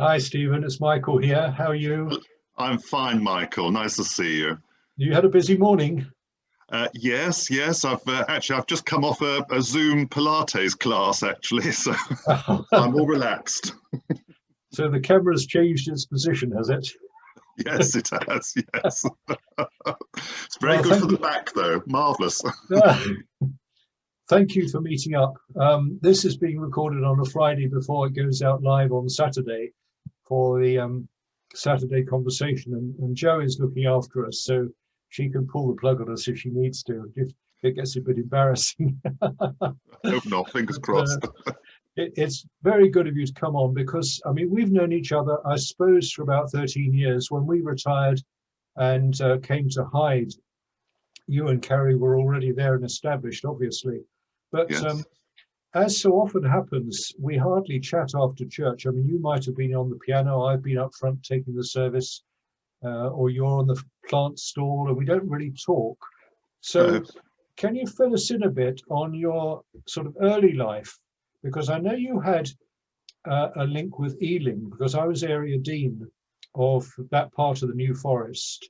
Hi, Stephen. It's Michael here. How are you? I'm fine, Michael. Nice to see you. You had a busy morning. Yes. I've just come off a Zoom Pilates class, actually, so I'm all relaxed. So the camera's changed its position, has it? Yes, it has. Yes, it's very Well, good for the back, though. Marvelous. uh, thank you for meeting up. This is being recorded on a Friday before it goes out live on Saturday for the Saturday conversation, and Jo is looking after us, so she can pull the plug on us if she needs to. If it gets a bit embarrassing. Hope not. Fingers But, crossed. it's very good of you to come on because, I mean, we've known each other, I suppose, for about 13 years. When we retired and came to Hyde, you and Carrie were already there and established, obviously. But Yes. as so often happens, we hardly chat after church. I mean, you might have been on the piano, I've been up front taking the service, or you're on the plant stall, and we don't really talk. So can you fill us in a bit on your sort of early life? Because I know you had a link with Ealing, because I was area dean of that part of the New Forest.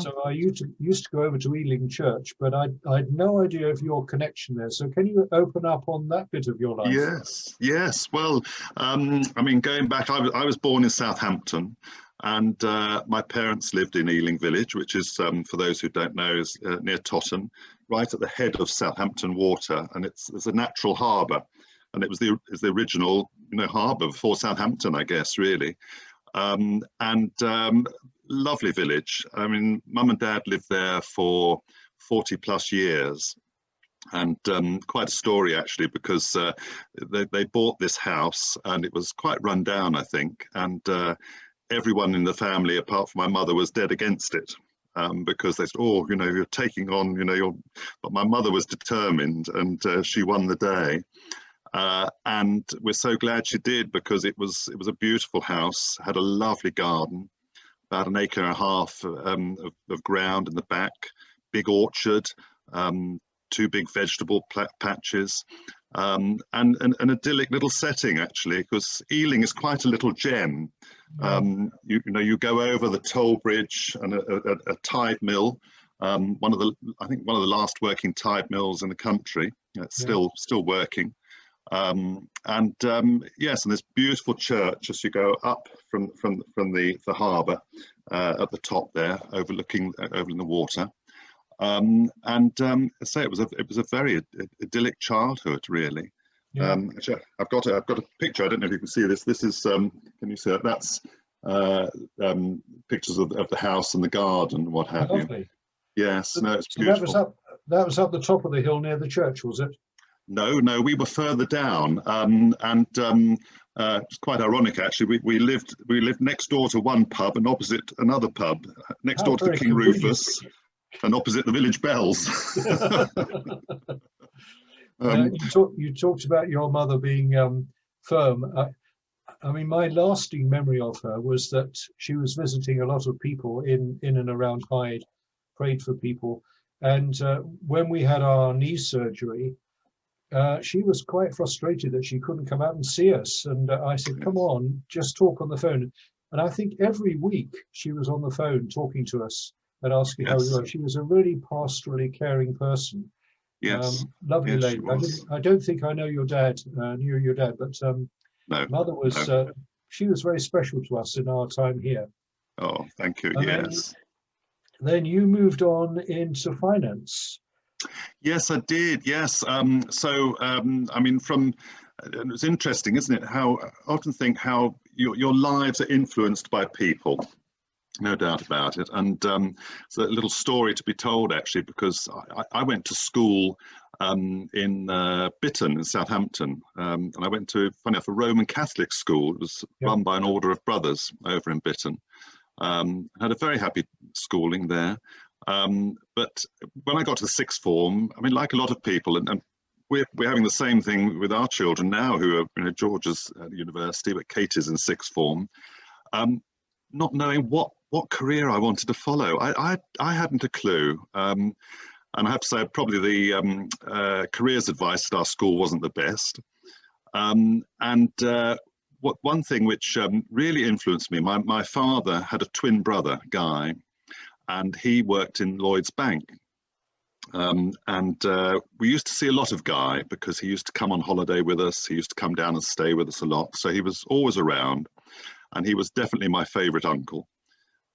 So I used to go over to Ealing Church, but I had no idea of your connection there. So can you open up on that bit of your life? Yes. Well, I mean, going back, I was born in Southampton, and my parents lived in Ealing Village, which is, for those who don't know, is near Totton, right at the head of Southampton Water, and it's a natural harbour, and it was the original, harbour before Southampton, I guess, really. Lovely village. I mean, Mum and Dad lived there for 40 plus years, and quite a story actually, because they bought this house and it was quite run down, I think, and everyone in the family apart from my mother was dead against it, because they said, oh, you're taking on, but my mother was determined, and she won the day. And we're so glad she did, because it was a beautiful house, had a lovely garden, about an acre and a half of ground in the back, big orchard, two big vegetable patches, and an idyllic little setting actually, because Ealing is quite a little gem. You go over the toll bridge and a tide mill, I think one of the last working tide mills in the country. It's still working. Yes, and this beautiful church as you go up from the harbour, at the top there, overlooking the water. I say it was a very idyllic childhood, really. Actually, I've got a picture. I don't know if you can see this. This is can you see that? That's pictures of the house and the garden, what have you. Yes, no, it's beautiful. So that was up the top of the hill near the church, was it? No, we were further down, it's quite ironic actually. We lived next door to one pub and opposite another pub, next door to the King Rufus, and opposite the Village Bells. You talked about your mother being firm. I mean, my lasting memory of her was that she was visiting a lot of people in and around Hyde, prayed for people, and when we had our knee surgery, she was quite frustrated that she couldn't come out and see us. And I said, come on, just talk on the phone. And I think every week she was on the phone talking to us and asking how we were. She was a really pastorally caring person. Lovely lady. I don't think I know your dad, knew your dad, but no, Mother was, she was very special to us in our time here. Oh, thank you. And yes. Then you moved on into finance. Yes, I did. Yes. I mean, it's interesting, isn't it? How I often think how your lives are influenced by people. No doubt about it. And it's a little story to be told, actually, because I went to school in Bitton in Southampton, and I went to, funny enough, a Roman Catholic school. It was run by an order of brothers over in Bitton. Had a very happy schooling there. But when I got to the sixth form, I mean, like a lot of people, and we're having the same thing with our children now, who are, George's at university, but Kate is in sixth form, not knowing what career I wanted to follow. I hadn't a clue. And I have to say, probably the careers advice at our school wasn't the best. one thing which really influenced me, my father had a twin brother, Guy, and he worked in Lloyd's Bank. We used to see a lot of Guy because he used to come on holiday with us. He used to come down and stay with us a lot. So he was always around, and he was definitely my favourite uncle.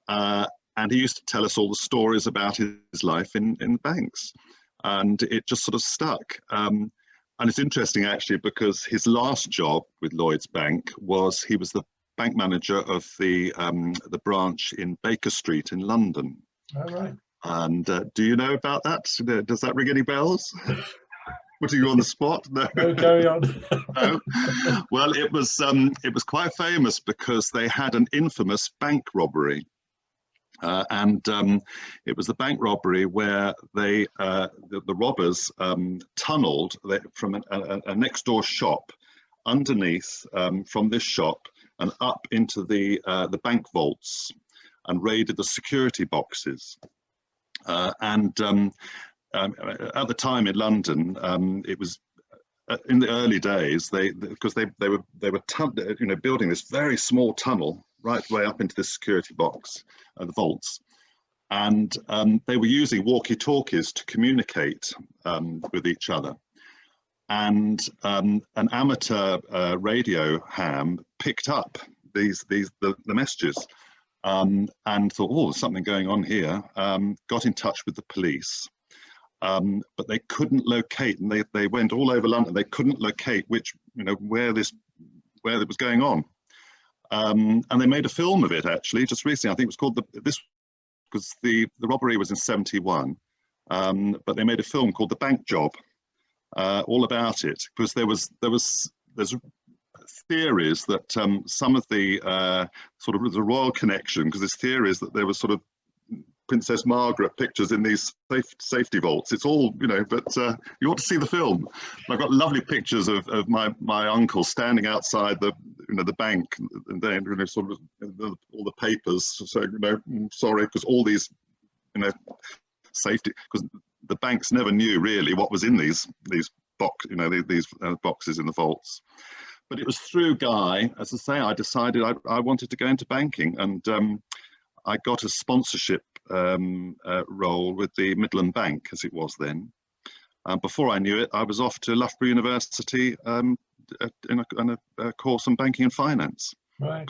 And he used to tell us all the stories about his life in the banks, and it just sort of stuck. And it's interesting actually because his last job with Lloyd's Bank was he was the bank manager of the branch in Baker Street in London. All right. And do you know about that? Does that ring any bells? Putting you on the spot? No. No, carry on. No. Well, it was quite famous because they had an infamous bank robbery. It was the bank robbery where the robbers tunneled from a next door shop underneath from this shop and up into the bank vaults and raided the security boxes. At the time in London, it was in the early days because they were building this very small tunnel right way up into the security box, the vaults, and they were using walkie-talkies to communicate with each other. And an amateur radio ham picked up the messages. And thought, oh, there's something going on here. Got in touch with the police, but they couldn't locate, and they went all over London. They couldn't locate where it was going on, and they made a film of it actually just recently. I think it was called the robbery was in '71, but they made a film called The Bank Job, all about it, because there's theories that some of the sort of the royal connection, because there's theories that there was sort of Princess Margaret pictures in these safety vaults. It's all, but you ought to see the film. I've got lovely pictures of my uncle standing outside the bank, and then sort of all the papers. So sorry, because all these safety, because the banks never knew really what was in these boxes in the vaults. But it was through Guy, as I say, I decided I wanted to go into banking, and I got a sponsorship role with the Midland Bank, as it was then. Before I knew it, I was off to Loughborough University in a course on banking and finance. Right.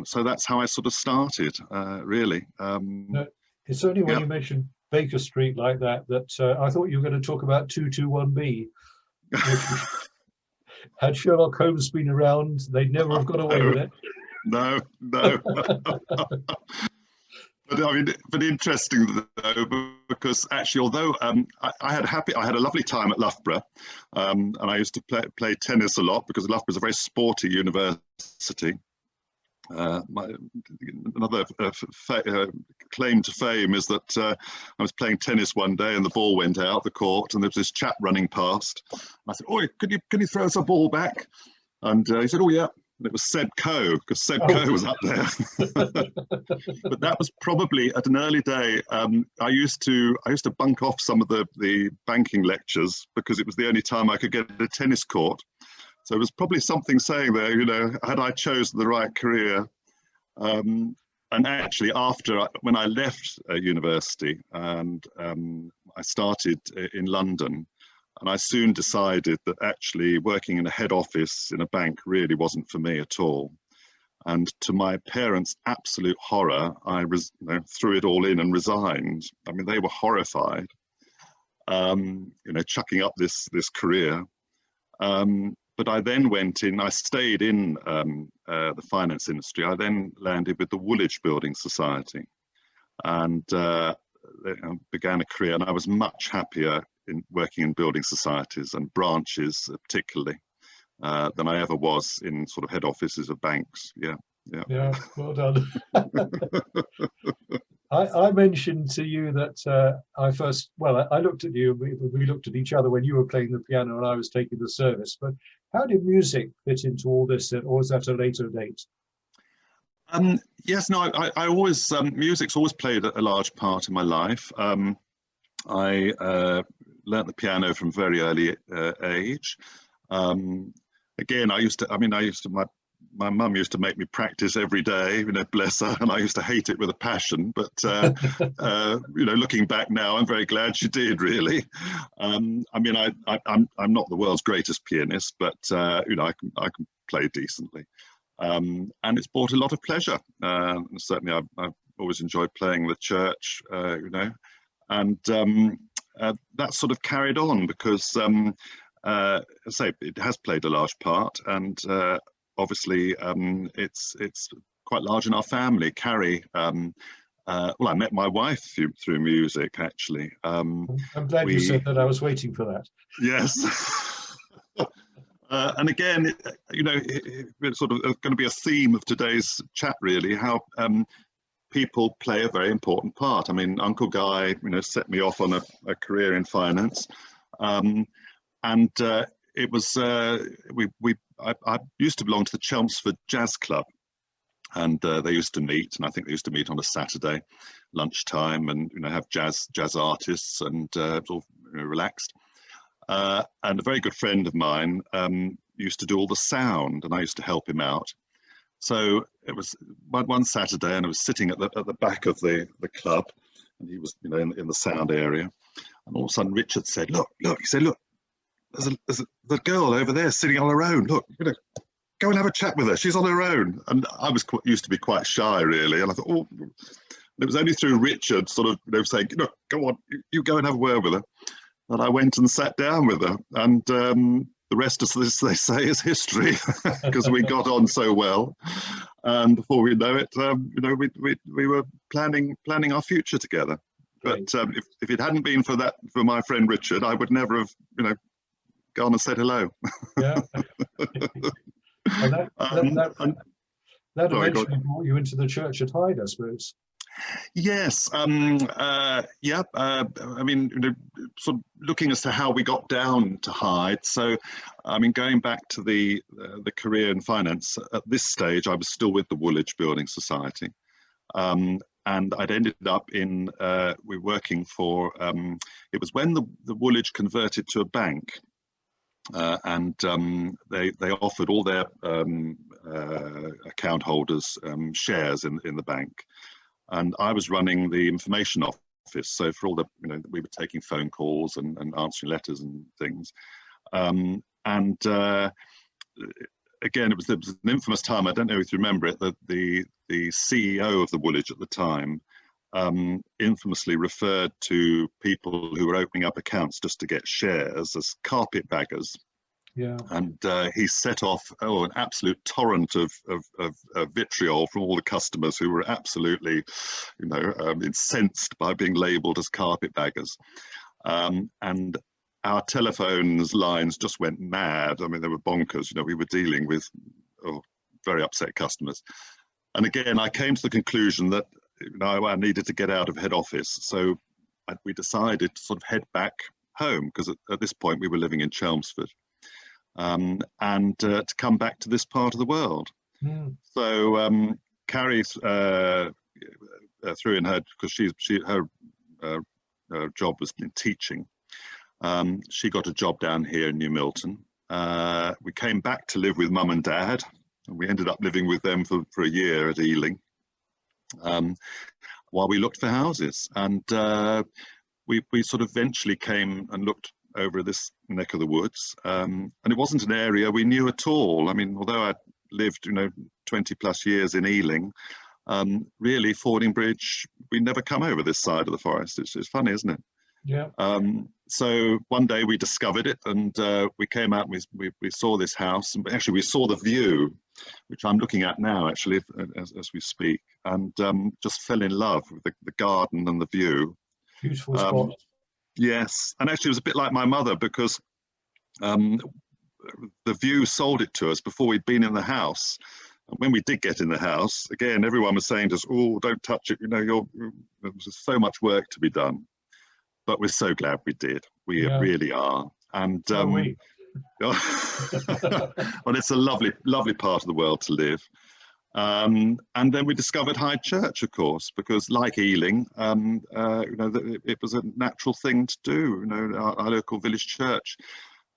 So that's how I sort of started, really. No, it's only when you mentioned Baker Street like that I thought you were going to talk about 10.00a.m. Had Sherlock Holmes been around, they'd never have got away with it. No. But interesting though, because actually, although I had a lovely time at Loughborough, and I used to play tennis a lot because Loughborough is a very sporty university. Another claim to fame is that I was playing tennis one day and the ball went out the court, and there was this chap running past. I said, "Oh, can you throw us a ball back?" And he said, "Oh yeah." And it was Seb Coe, because Seb Coe was up there. But that was probably at an early day. I used to bunk off some of the banking lectures because it was the only time I could get a tennis court. So it was probably something saying there, had I chosen the right career. And actually, when I left university and I started in London, and I soon decided that actually working in a head office in a bank really wasn't for me at all. And to my parents' absolute horror, I threw it all in and resigned. I mean, they were horrified, chucking up this career. But I then I stayed in the finance industry. I then landed with the Woolwich Building Society and began a career. And I was much happier in working in building societies and branches particularly than I ever was in sort of head offices of banks. Yeah, well done. I mentioned to you that I looked at you, we looked at each other when you were playing the piano and I was taking the service, but how did music fit into all this, or was that a later date? Yes, no, I always, music's always played a large part in my life. I learnt the piano from a very early age. Again, my mum used to make me practice every day, bless her, and I used to hate it with a passion. But looking back now, I'm very glad she did. Really, I'm not the world's greatest pianist, but I can play decently, and it's brought a lot of pleasure. Certainly, I've always enjoyed playing the church, and that sort of carried on because, as I say, it has played a large part, and obviously, it's quite large in our family. Carrie, well, I met my wife through music, actually. I'm glad you said that. I was waiting for that. Yes. And again, it's sort of going to be a theme of today's chat, really, how people play a very important part. I mean, Uncle Guy, set me off on a career in finance. And it was, I used to belong to the Chelmsford Jazz Club, and they used to meet, and I think they used to meet on a Saturday lunchtime, and have jazz artists, and it was all relaxed. And a very good friend of mine used to do all the sound, and I used to help him out. So it was one Saturday, and I was sitting at the back of the club, and he was in the sound area, and all of a sudden Richard said, "Look!" He said, "Look, there's the girl over there sitting on her own. Look, go and have a chat with her. She's on her own." And I used to be quite shy, really, and I thought, oh. It was only through Richard sort of saying, "Go on, you go and have a word with her," that I went and sat down with her, and the rest, as they say, is history, because we got on so well, and before we know it, we were planning our future together. But if it hadn't been for my friend Richard, I would never have gone and said hello. Yeah. And that eventually brought you into the church at Hyde, I suppose. Yes. I mean, sort of looking as to how we got down to Hyde. So, I mean, going back to the career in finance, at this stage, I was still with the Woolwich Building Society. And I'd ended up we're working for, it was when the Woolwich converted to a bank. And they offered all their account holders shares in the bank. And I was running the information office, so for all the, we were taking phone calls and answering letters and things. Again, it was an infamous time. I don't know if you remember it. That the CEO of the Woolwich at the time infamously referred to people who were opening up accounts just to get shares as carpetbaggers. Yeah. And he set off an absolute torrent of vitriol from all the customers who were absolutely, incensed by being labelled as carpetbaggers. And our telephones lines just went mad. I mean, they were bonkers. We were dealing with very upset customers. And again, I came to the conclusion that I needed to get out of head office. So we decided to sort of head back home, because at this point we were living in Chelmsford. And to come back to this part of the world. Mm. So Carrie threw in her, because her job was in teaching. She got a job down here in New Milton. We came back to live with Mum and Dad, and we ended up living with them for a year at Ealing, while we looked for houses. And we sort of eventually came and looked over this neck of the woods, and it wasn't an area we knew at all. I mean, although I'd lived 20 plus years in Ealing, really Fordingbridge, we never come over this side of the forest. It's funny, isn't it? Yeah. So one day we discovered it, and we came out and we saw this house, and actually we saw the view, which I'm looking at now actually as we speak, and just fell in love with the garden and the view. Beautiful spot. Yes, and actually it was a bit like my mother, because the view sold it to us before we'd been in the house. And when we did get in the house, again, everyone was saying to us, "Oh, don't touch it, there's so much work to be done." But we're so glad we did. We really are. And well, it's a lovely, lovely part of the world to live. And then we discovered Hyde Church, of course, because like Ealing, it was a natural thing to do, our local village church.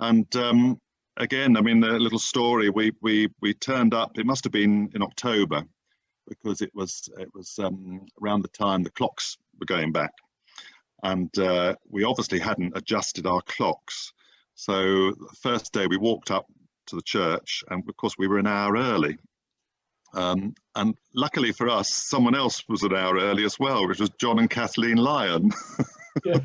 And again, I mean, a little story. We turned up. It must have been in October, because it was around the time the clocks were going back, and we obviously hadn't adjusted our clocks. So the first day we walked up to the church, and of course we were an hour early. And luckily for us, someone else was an hour early as well, which was John and Kathleen Lyon. Yeah.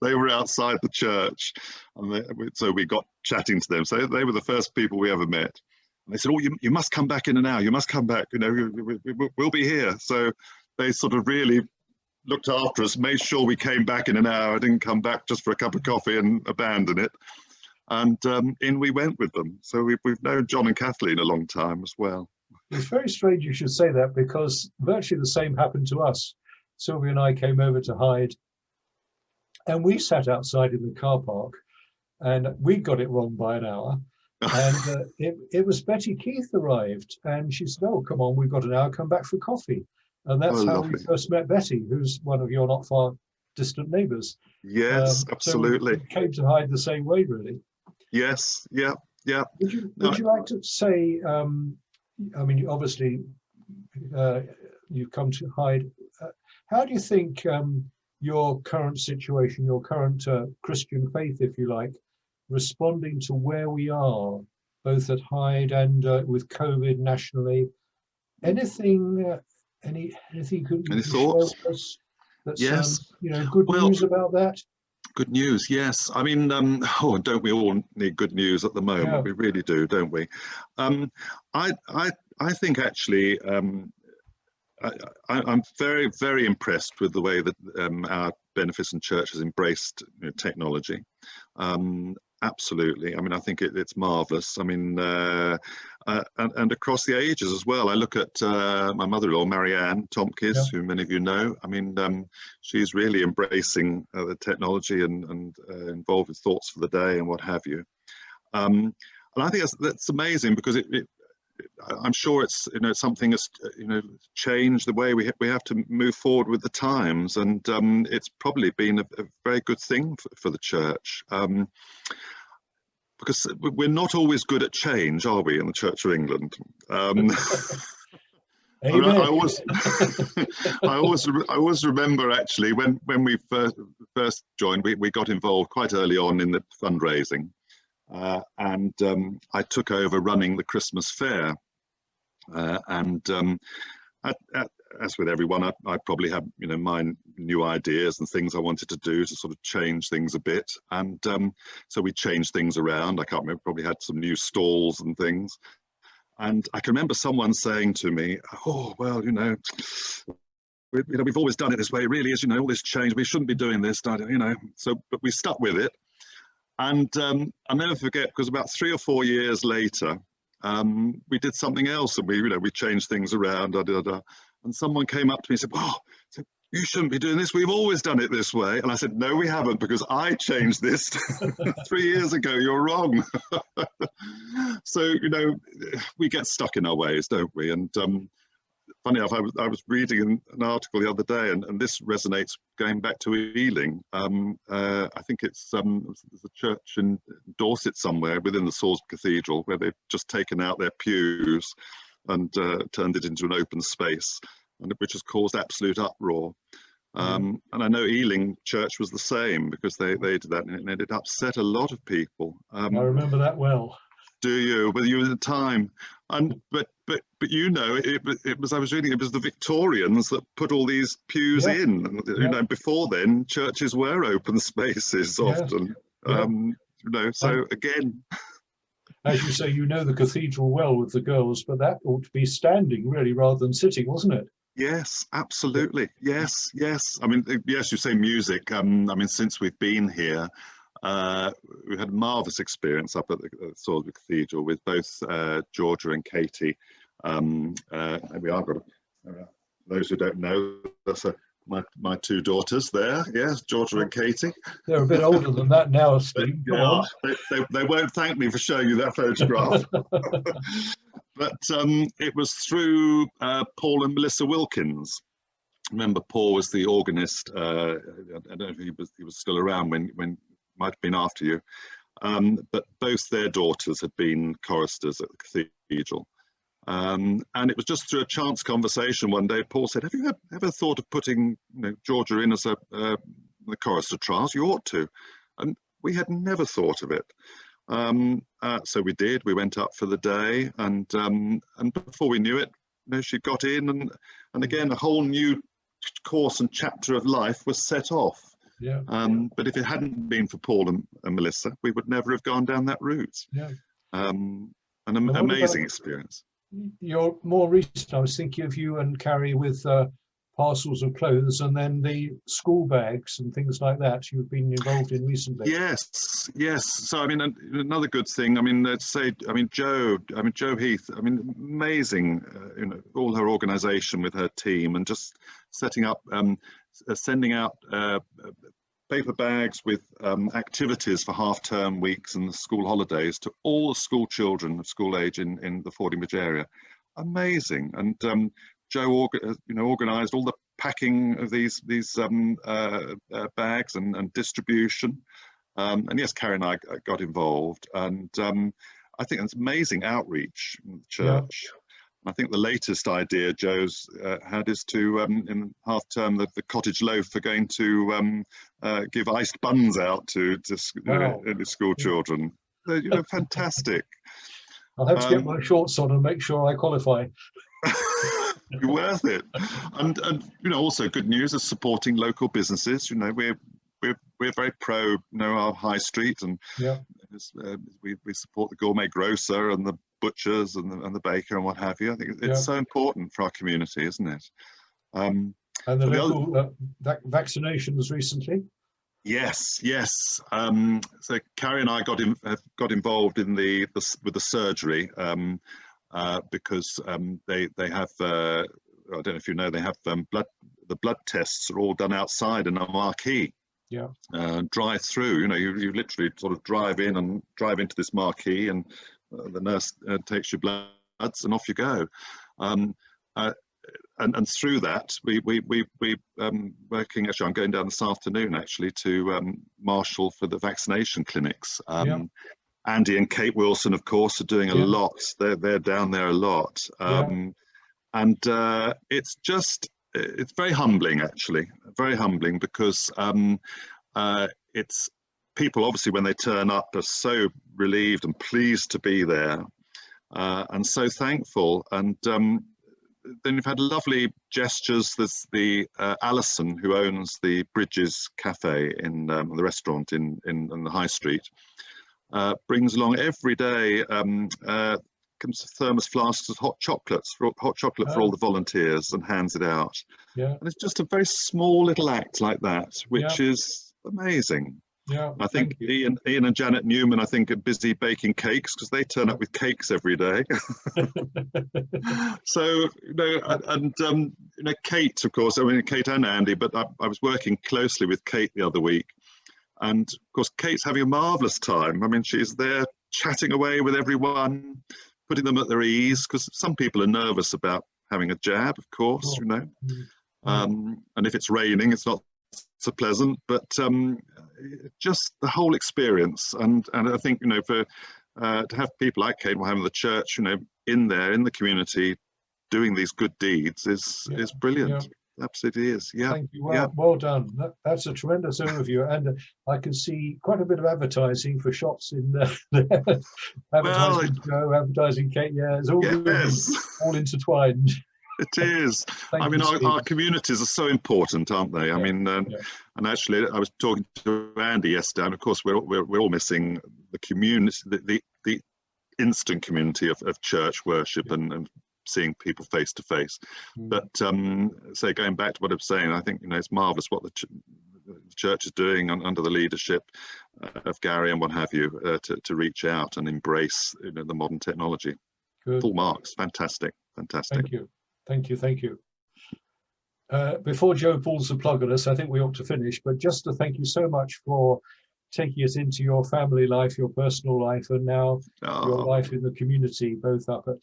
they were outside the church, and so we got chatting to them. So they were the first people we ever met. And they said, "Oh, you must come back in an hour. You must come back. You know, we'll be here." So they sort of really looked after us, made sure we came back in an hour. I didn't come back just for a cup of coffee and abandon it. And in we went with them. So we've known John and Kathleen a long time as well. It's very strange you should say that, because virtually the same happened to us. Sylvia and I came over to Hyde, and we sat outside in the car park, and we got it wrong by an hour. And it was Betty Keith arrived, and she said, "Oh, come on, we've got an hour, come back for coffee." And that's how we first met Betty, who's one of your not far distant neighbours. Yes, absolutely. So we came to Hyde the same way, really. Yes, yeah. Would you like to say, I mean, obviously, you've come to Hyde. How do you think your current situation, your current Christian faith, if you like, responding to where we are, both at Hyde and with COVID nationally? Anything you could share with us? That's, yes. Good news about that? Good news, yes. I mean, don't we all need good news at the moment? Yeah. We really do, don't we? I think actually, I'm very, very impressed with the way that our Beneficent Church has embraced technology. Absolutely. I mean, I think it's marvellous. I mean, and across the ages as well. I look at my mother-in-law, Marianne Tomkis, who many of you know. I mean, she's really embracing the technology and involved with Thoughts for the Day and what have you. And I think that's amazing, because I'm sure it's something has changed the way we have to move forward with the times, and it's probably been a very good thing for the church, because we're not always good at change, are we, in the Church of England? I always remember actually when we first joined, we got involved quite early on in the fundraising. And I took over running the Christmas fair, and as with everyone, I probably had my new ideas and things I wanted to do to sort of change things a bit, and so we changed things around. I can't remember, probably had some new stalls and things, and I can remember someone saying to me, "Oh, well, we've always done it this way. It really is, all this change. We shouldn't be doing this, So, but we stuck with it. And I'll never forget, because about 3 or 4 years later, we did something else, and we changed things around, and someone came up to me and said, "Wow, you shouldn't be doing this. We've always done it this way." And I said, "No, we haven't, because I changed this 3 years ago. You're wrong." So, we get stuck in our ways, don't we? And funny enough, I was reading an article the other day, and this resonates going back to Ealing. I think it's there's a church in Dorset somewhere within the Salisbury Cathedral where they've just taken out their pews and turned it into an open space, and which has caused absolute uproar. And I know Ealing Church was the same, because they did that, and it upset a lot of people. I remember that well. Do you? Well, you were at the time, and but it was. I was reading. It was the Victorians that put all these pews in. Before then, churches were open spaces often. So again, as you say, the cathedral well with the girls, but that ought to be standing really rather than sitting, wasn't it? Yes, absolutely. Yes. I mean, yes, you say music. I mean, since we've been here, we had a marvellous experience up at the Salisbury Cathedral with both Georgia and Katie. We are got those who don't know, that's my 2 daughters there. Yes, Georgia and Katie. They're a bit older than that now, Steve. They won't thank me for showing you that photograph. But it was through Paul and Melissa Wilkins. Remember, Paul was the organist. I don't know if he was still around when might have been after you. but both their daughters had been choristers at the cathedral. And it was just through a chance conversation one day, Paul said, have you ever thought of putting Georgia in as the chorister trials? You ought to. And we had never thought of it. So we did. We went up for the day, and before we knew it, she got in, and again, a whole new course and chapter of life was set off. Yeah. But if it hadn't been for Paul and Melissa, we would never have gone down that route. Yeah. An amazing experience. You're more recent. I was thinking of you and Carrie with parcels of clothes, and then the school bags and things like that you've been involved in recently. Yes. So I mean, another good thing. I mean, let's say, Jo Heath. Amazing. All her organisation with her team, and just setting up, sending out paper bags with activities for half-term weeks and the school holidays to all the school children of school age in the Fordingbridge area. Amazing. And Jo organised all the packing of these bags and distribution. And yes, Carrie and I got involved, and I think it's amazing outreach in the church. Yeah. I think the latest idea Jo's had is to, in half term, the cottage loaf are going to give iced buns out to the school children. Fantastic. I'll have to get my shorts on and make sure I qualify. Be worth it. And also good news is supporting local businesses. We're very pro our high street, and we support the gourmet grocer and the butchers and the baker and what have you. I think it's so important for our community, isn't it? And the local vaccinations recently. Yes. So Carrie and I got involved in with the surgery because they have. I don't know if you know, they have the blood tests are all done outside in a marquee. Yeah. Drive through. You literally sort of drive in and drive into this marquee, and the nurse takes your bloods and off you go. And through that, we working. Actually, I'm going down this afternoon actually to marshal for the vaccination clinics. Andy and Kate Wilson, of course, are doing a lot. They're down there a lot, and it's very humbling, actually, very humbling, because it's people obviously when they turn up are so relieved and pleased to be there, and so thankful. And then you've had lovely gestures. There's the Alison, who owns the Bridges Cafe in the restaurant in the High Street, brings along every day comes thermos flasks of hot chocolate for all the volunteers and hands it out. And it's just a very small little act like that, which is amazing. I think Ian and Janet Newman, I think, are busy baking cakes, because they turn up with cakes every day. So Kate, of course, Kate and Andy, but I was working closely with Kate the other week, and of course Kate's having a marvelous time. She's there chatting away with everyone, putting them at their ease, because some people are nervous about having a jab, of course, and if it's raining, it's not so pleasant, but just the whole experience. And I think, for to have people like Kate having the church, in there, in the community, doing these good deeds is brilliant. Absolutely is. Thank you. Well done. That's a tremendous overview, and I can see quite a bit of advertising for shops in there. Advertising Joe, advertising Kate. It's all all intertwined. It is. Our communities are so important, aren't they? And actually, I was talking to Andy yesterday, and of course, we're all missing the community, the instant community of church worship and seeing people face to face. But so going back to what I'm saying, I think it's marvelous what the church is doing under the leadership of Gary and what have you, to reach out and embrace the modern technology. Good. Full marks. Fantastic. Thank you. Before Joe pulls the plug on us, I think we ought to finish, but just to thank you so much for taking us into your family life, your personal life, and now your life in the community, both up at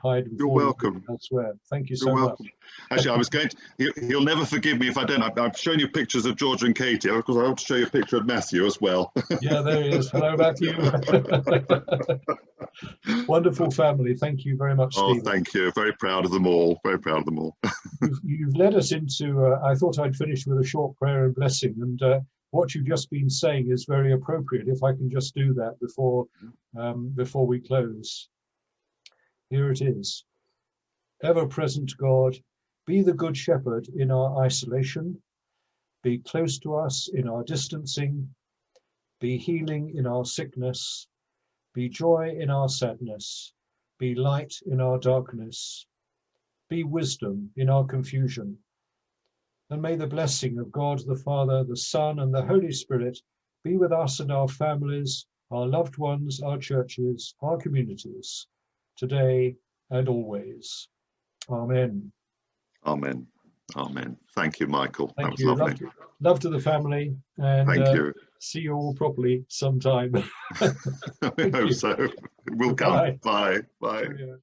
Hyde and You're welcome. elsewhere. Thank you You're so welcome. much. Actually, I was going to, he'll never forgive me if I don't. I've shown you pictures of Georgia and Katie. Of course, I want to show you a picture of Matthew as well. Yeah, there he is. Hello, Matthew. Wonderful family. Thank you very much, Oh, Stephen. thank you. Very proud of them all. Very proud of them all. You've led us into, I thought I'd finish with a short prayer and blessing, and what you've just been saying is very appropriate. If I can just do that before we close. Here it is. Ever-present God, be the good shepherd in our isolation, be close to us in our distancing, be healing in our sickness, be joy in our sadness, be light in our darkness, be wisdom in our confusion. And may the blessing of God the Father, the Son, and the Holy Spirit be with us and our families, our loved ones, our churches, our communities, today and always. Amen. Amen. Amen. Thank you, Michael. Thank That was you. lovely. Love to the family, and Thank you. see you all properly sometime. I hope so. It will come. Bye. Bye. Cheerio.